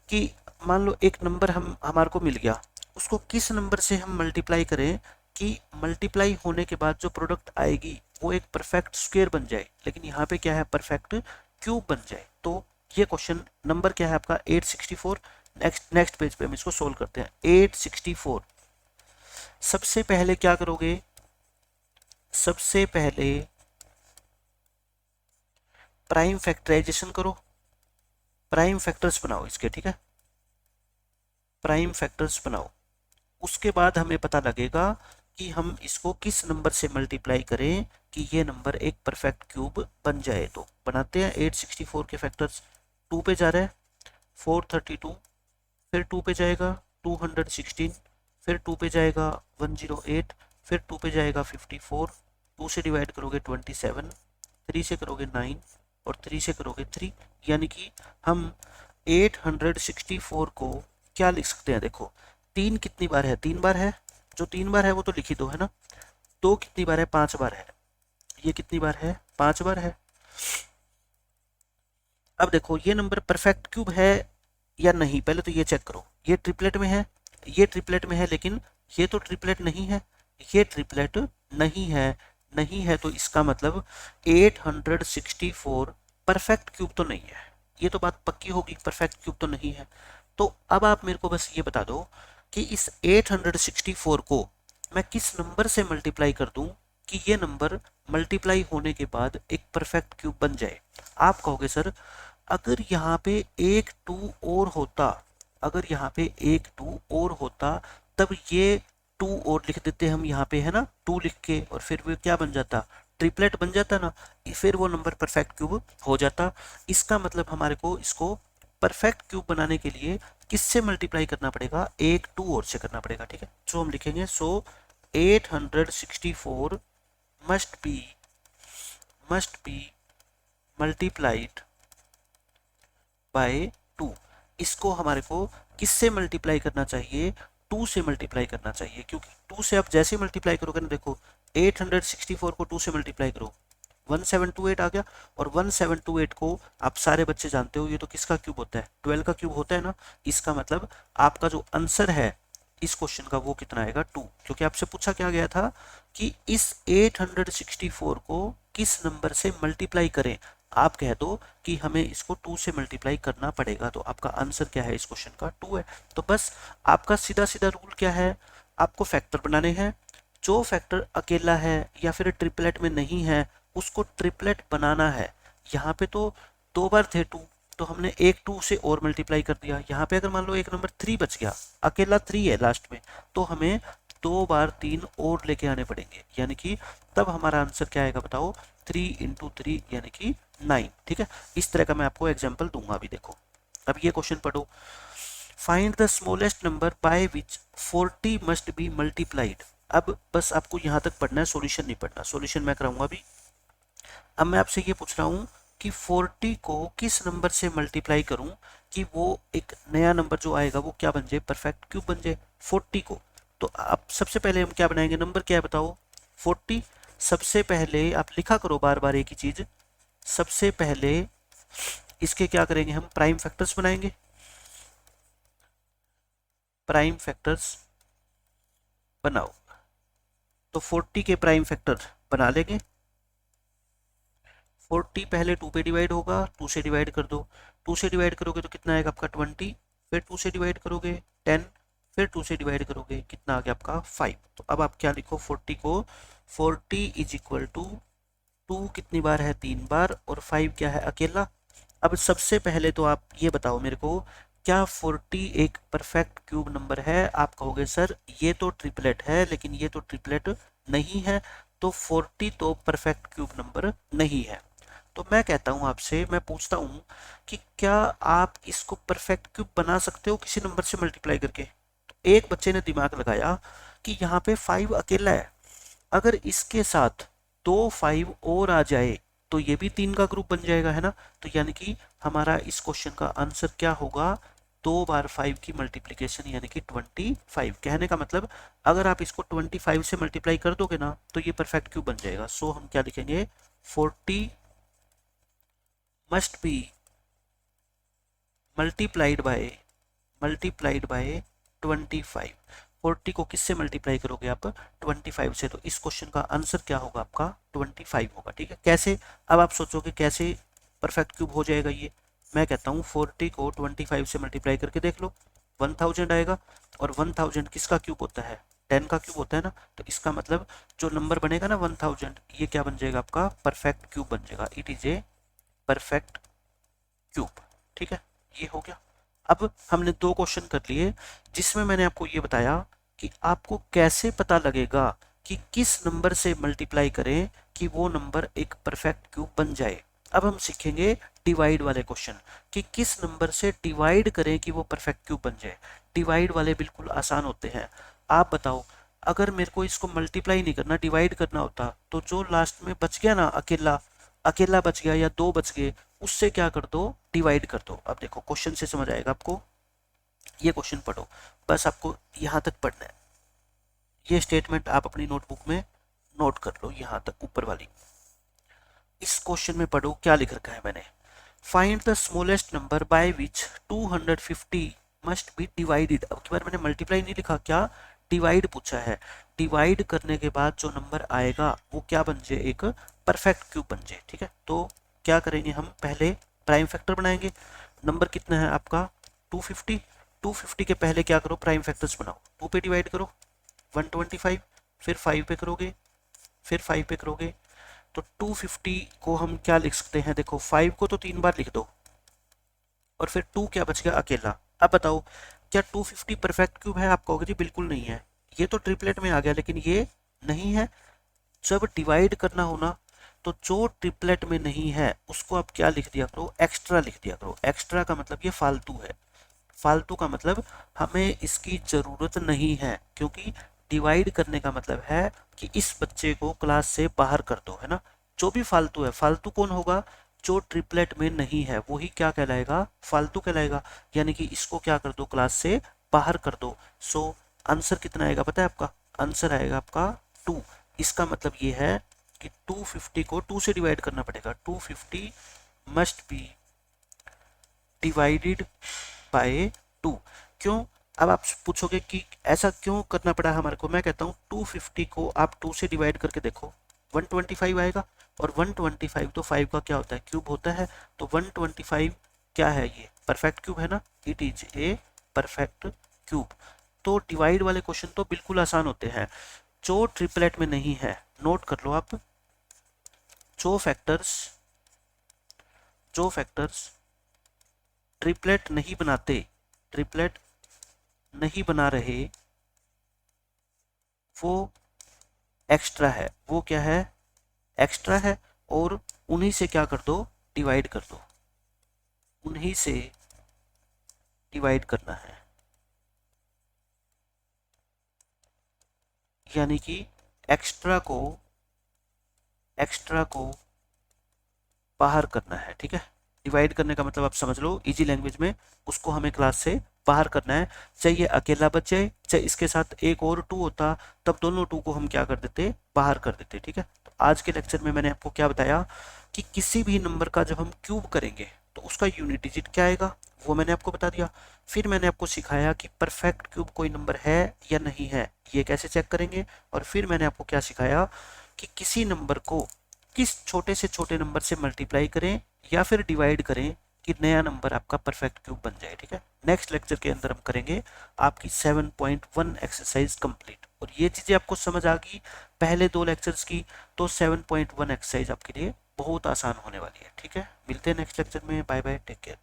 Speaker 1: कि मान लो एक नंबर हमारे को मिल गया, उसको किस नंबर से हम मल्टीप्लाई करें कि मल्टीप्लाई होने के बाद जो प्रोडक्ट आएगी वो एक परफेक्ट स्क्वायर बन जाए, लेकिन यहाँ पे क्या है, परफेक्ट क्यूब बन जाए। तो ये क्वेश्चन नंबर क्या है आपका 864। नेक्स्ट पेज पे हम इसको सोल्व करते हैं। 864, सबसे पहले क्या करोगे, सबसे पहले प्राइम फैक्टराइजेशन करो, प्राइम फैक्टर्स बनाओ इसके, ठीक है, प्राइम फैक्टर्स बनाओ। उसके बाद हमें पता लगेगा कि हम इसको किस नंबर से मल्टीप्लाई करें कि ये नंबर एक परफेक्ट क्यूब बन जाए। तो बनाते हैं। 864 के फैक्टर्स 2 पे जा रहा है, 432, फिर 2 पे जाएगा 216, फिर 2 पे जाएगा 108, फिर 2 पे जाएगा 54, 2 से डिवाइड करोगे 27, 3 से करोगे 9 और 3 से करोगे 3, यानी कि हम 864 को क्या लिख सकते हैं। देखो 3 कितनी बार है, 3 बार है, जो 3 बार है वो तो लिखी दो, है ना। 2 कितनी बार है, 5 बार है, ये कितनी बार है, 5 बार है। अब देखो ये नंबर परफेक्ट क्यूब है या नहीं, पहले तो ये चेक करो। ये ट्रिपलेट में है, ये ट्रिपलेट में है, लेकिन ये तो ट्रिपलेट नहीं है, ये ट्रिपलेट नहीं है, नहीं है, तो इसका मतलब 864 परफेक्ट क्यूब तो नहीं है। ये तो बात पक्की होगी, परफेक्ट क्यूब तो नहीं है। तो अब आप मेरे को बस ये बता दो कि इस 864 को मैं किस नंबर से मल्टीप्लाई कर दूं कि ये नंबर मल्टीप्लाई होने के बाद एक परफेक्ट क्यूब बन जाए। आप कहोगे सर अगर यहाँ पे एक 2 और होता, अगर यहाँ पे एक 2 और होता तब ये 2 और लिख देते हम यहाँ पे, है ना, 2 लिख के, और फिर वो क्या बन जाता, ट्रिपलेट बन जाता ना, फिर वो नंबर परफेक्ट क्यूब हो जाता। इसका मतलब हमारे को इसको परफेक्ट क्यूब बनाने के लिए किससे मल्टीप्लाई करना पड़ेगा, एक 2 और से करना पड़ेगा, ठीक है। सो हम लिखेंगे सो 864 मस्ट बी मल्टीप्लाइड बाय 2। इसको हमारे को किससे मल्टीप्लाई करना चाहिए, 2 से मल्टीप्लाई करना चाहिए, क्योंकि 2 से आप जैसे मल्टीप्लाई करोगे ना, देखो 864 को 2 से मल्टीप्लाई करो 1728 आ गया, और 1728 को आप सारे बच्चे जानते हो ये तो किसका क्यूब होता है, 12 का क्यूब होता है ना। इसका मतलब आपका जो आंसर है इस क्वेश्चन का वो कितना आएगा, 2, क्योंकि आपसे पूछा क्या गया था कि इस 864 को किस नंबर से मल्टीप्लाई करें। आप कह दो कि हमें इसको 2 से मल्टीप्लाई करना पड़ेगा, तो आपका आंसर क्या है इस क्वेश्चन का, 2 है। तो बस आपका सीधा सीधा रूल क्या है, आपको फैक्टर बनाने हैं, जो फैक्टर अकेला है या फिर ट्रिपलेट में नहीं है उसको ट्रिपलेट बनाना है। यहाँ पे तो 2 बार थे 2, तो हमने एक 2 से और मल्टीप्लाई कर दिया। यहाँ पे अगर मान लो एक नंबर 3 बच गया, अकेला 3 है लास्ट में, तो हमें 2 बार 3 और लेके आने पड़ेंगे, यानी कि तब हमारा आंसर क्या आएगा बताओ, 3 × 3 यानी कि 9, ठीक है। इस तरह का मैं आपको एग्जाम्पल दूंगा अभी। देखो अब ये क्वेश्चन पढ़ो, find the smallest number by which 40 must be multiplied. अब बस आपको यहाँ तक पढ़ना है, सॉल्यूशन नहीं पढ़ना, सॉल्यूशन मैं कराऊंगा अभी। अब मैं आपसे ये पूछ रहा हूँ कि 40 को किस नंबर से मल्टीप्लाई करूं कि वो एक नया नंबर जो आएगा वो क्या बन जाए, परफेक्ट क्यूब बन जाए 40 को। तो अब सबसे पहले हम क्या बनाएंगे, नंबर क्या है बताओ, 40। सबसे पहले आप लिखा करो बार बार एक ही चीज, सबसे पहले इसके क्या करेंगे हम, प्राइम फैक्टर्स बनाएंगे, प्राइम फैक्टर्स बनाओ। तो 40 के प्राइम फैक्टर बना लेंगे। 40 पहले 2 पे डिवाइड होगा, 2 से डिवाइड कर दो, 2 से डिवाइड करोगे तो कितना आएगा आपका 20, फिर 2 से डिवाइड करोगे 10, फिर 2 से डिवाइड करोगे कितना आ गया आपका 5। तो अब आप क्या लिखो 40 को, 40 इज इक्वल टू 2 कितनी बार है, 3 बार, और 5 क्या है अकेला। अब सबसे पहले तो आप ये बताओ मेरे को, क्या 40 एक परफेक्ट क्यूब नंबर है। आप कहोगे सर ये तो ट्रिपलेट है, लेकिन ये तो ट्रिपलेट नहीं है, तो 40 तो परफेक्ट क्यूब नंबर नहीं है। तो मैं कहता हूं आपसे, मैं पूछता हूं कि क्या आप इसको परफेक्ट क्यूब बना सकते हो किसी नंबर से मल्टीप्लाई करके। तो एक बच्चे ने दिमाग लगाया कि यहाँ पे 5 अकेला है, अगर इसके साथ 2 5 और आ जाए तो ये भी 3 का ग्रुप बन जाएगा, है ना। तो यानी कि हमारा इस क्वेश्चन का आंसर क्या होगा, 2 बार 5 की मल्टीप्लीकेशन यानी कि 25। कहने का मतलब अगर आप इसको 25 से मल्टीप्लाई कर दोगे ना तो ये परफेक्ट क्यूब बन जाएगा। सो हम क्या लिखेंगे, 40 must be multiplied by 25। 40 को किससे मल्टीप्लाई करोगे आप, 25 से, तो इस क्वेश्चन का आंसर क्या होगा आपका 25 होगा, ठीक है। कैसे, अब आप सोचोगे कैसे परफेक्ट क्यूब हो जाएगा ये। मैं कहता हूँ 40 को 25 से मल्टीप्लाई करके देख लो, 1000 आएगा, और 1000 किसका क्यूब होता है, 10 का क्यूब होता है ना। तो इसका मतलब जो नंबर बनेगा ना 1000, ये क्या बन जाएगा आपका परफेक्ट क्यूब बन जाएगा, it is a perfect cube. ठीक है, ये हो गया। अब हमने दो क्वेश्चन कर लिए जिसमें मैंने आपको ये बताया कि आपको कैसे पता लगेगा कि किस नंबर से मल्टीप्लाई करें कि वो नंबर एक परफेक्ट क्यूब बन जाए। अब हम सीखेंगे डिवाइड वाले क्वेश्चन कि किस नंबर से डिवाइड करें कि वो परफेक्ट क्यूब बन जाए। डिवाइड वाले बिल्कुल आसान होते हैं। आप बताओ, अगर मेरे को इसको मल्टीप्लाई नहीं करना, डिवाइड करना होता, तो जो लास्ट में बच गया ना अकेला, अकेला बच गया या दो बच गए, उससे क्या कर दो, डिवाइड कर दो। अब देखो क्वेश्चन से समझ आएगा आपको। ये क्वेश्चन पढ़ो, बस आपको यहाँ तक पढ़ना है। ये स्टेटमेंट आप अपनी नोटबुक में नोट कर लो, यहाँ तक ऊपर वाली। इस क्वेश्चन में पढ़ो क्या लिख रखा है मैंने। Find the smallest number by which 250 must be divided. अब की बार मैंने मल्टीप्लाई नहीं लिखा, क्या डिवाइड पूछा है। डिवाइड करने के बाद जो नंबर आएगा वो क्या बन जाए, एक परफेक्ट क्यूब बन जाए। ठीक है, तो क्या करेंगे हम, पहले प्राइम फैक्टर बनाएंगे। नंबर कितना है आपका 250। 250 के पहले क्या करो, प्राइम फैक्टर्स बनाओ। 2 पे डिवाइड करो 125, फिर 5 पे करोगे, फिर 5 पे करोगे, तो 250 को हम क्या लिख सकते हैं, देखो 5 को तो 3 बार लिख दो और फिर 2 क्या बच गया अकेला। अब बताओ क्या 250 परफेक्ट क्यूब है। आप कहोगे जी बिल्कुल नहीं है, ये तो ट्रिपलेट में आ गया, लेकिन ये नहीं है। जब डिवाइड करना हो ना, तो जो ट्रिपलेट में नहीं है उसको आप क्या लिख दिया करो, एक्स्ट्रा लिख दिया करो। एक्स्ट्रा का मतलब ये फालतू है। फालतू का मतलब हमें इसकी जरूरत नहीं है, क्योंकि डिवाइड करने का मतलब है कि इस बच्चे को क्लास से बाहर कर दो, है ना। जो भी फालतू है, फालतू कौन होगा, जो ट्रिपलेट में नहीं है वही क्या कहलाएगा, फालतू कहलाएगा। यानी कि इसको क्या कर दो, क्लास से बाहर कर दो। सो आंसर कितना आएगा पता है आपका, आंसर आएगा आपका 2। इसका मतलब ये है कि 250 को 2 से डिवाइड करना पड़ेगा। 250 मस्ट बी डिवाइडेड बाय 2। क्यों, अब आप पूछोगे कि ऐसा क्यों करना पड़ा हमारे को। मैं कहता हूँ 250 को आप 2 से डिवाइड करके देखो, 125 आएगा। और 125 तो 5 का क्या होता है, क्यूब होता है। तो 125 क्या है, ये परफेक्ट क्यूब है ना, it is a perfect cube. तो डिवाइड वाले क्वेश्चन तो बिल्कुल आसान होते हैं। जो ट्रिपलेट में नहीं है, नोट कर लो आप, जो फैक्टर्स ट्रिपलेट नहीं बनाते, ट्रिपलेट नहीं बना रहे, वो एक्स्ट्रा है। वो क्या है, एक्स्ट्रा है। और उन्हीं से क्या कर दो, डिवाइड कर दो, उन्हीं से डिवाइड करना है। यानी कि एक्स्ट्रा को बाहर करना है। ठीक है, डिवाइड करने का मतलब आप समझ लो इजी लैंग्वेज में, उसको हमें क्लास से बाहर करना है। चाहे ये अकेला बच जाए, चाहे इसके साथ एक और 2 होता, तब दोनों 2 को हम क्या कर देते, बाहर कर देते। ठीक है, तो आज के लेक्चर में मैंने आपको क्या बताया कि किसी भी नंबर का जब हम क्यूब करेंगे तो उसका यूनिट डिजिट क्या आएगा, वो मैंने आपको बता दिया। फिर मैंने आपको सिखाया कि परफेक्ट क्यूब कोई नंबर है या नहीं है, ये कैसे चेक करेंगे। और फिर मैंने आपको क्या सिखाया कि किसी नंबर को किस छोटे से छोटे नंबर से मल्टीप्लाई करें या फिर डिवाइड करें कि नया नंबर आपका परफेक्ट क्यूब बन जाए। ठीक है, नेक्स्ट लेक्चर के अंदर हम करेंगे आपकी 7.1 एक्सरसाइज कंप्लीट। और ये चीज़ें आपको समझ आ गई पहले 2 लेक्चर्स की, तो 7.1 एक्सरसाइज आपके लिए बहुत आसान होने वाली है। ठीक है, मिलते हैं नेक्स्ट लेक्चर में, बाय बाय, टेक केयर।